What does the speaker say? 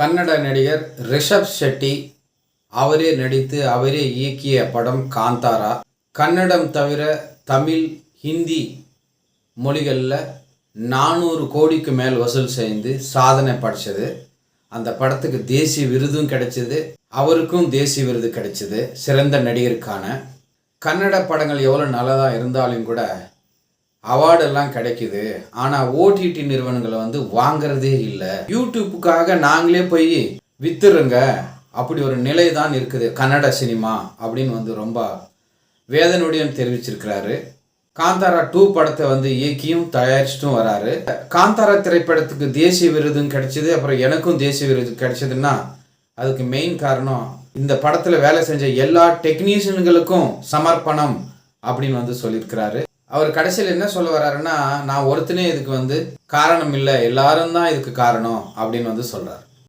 கன்னட நடிகர் ரிஷப் ஷெட்டி அவரே நடித்து அவரே இயக்கிய படம் காந்தாரா. கன்னடம் தவிர தமிழ், ஹிந்தி மொழிகளில் 400 கோடிக்கு மேல் வசூல் செய்து சாதனை படைச்சது. அந்த படத்துக்கு தேசிய விருதும் கிடைச்சிது, அவருக்கும் தேசிய விருது கிடைச்சிது சிறந்த நடிகருக்கான. கன்னட படங்கள் எவ்வளோ நல்லதாக இருந்தாலும் கூட அவார்டெல்லாம் கிடைக்குது. ஆனால் ஓடிடி நிறுவனங்களை வாங்கிறதே இல்லை. யூடியூப்புக்காக நாங்களே போய் வித்துருங்க, அப்படி ஒரு நிலை தான் இருக்குது கன்னட சினிமா அப்படின்னு ரொம்ப வேதனையுடன் தெரிவிச்சிருக்கிறாரு. காந்தாரா 2 படத்தை இயக்கியும் தயாரிச்சிட்டும் வராரு. காந்தாரா திரைப்படத்துக்கு தேசிய விருதும் கிடைச்சிது, அப்புறம் எனக்கும் தேசிய விருது கிடைச்சதுன்னா அதுக்கு மெயின் காரணம் இந்த படத்தில் வேலை செஞ்ச எல்லா டெக்னீஷியன்களுக்கும் சமர்ப்பணம் அப்படின்னு சொல்லியிருக்கிறாரு. அவர் கடைசியில் என்ன சொல்ல வர்றாருன்னா, நான் ஒருத்தனே இதுக்கு காரணம் இல்லை, எல்லாரும் தான் இதுக்கு காரணம் அப்படின்னு சொல்கிறார்.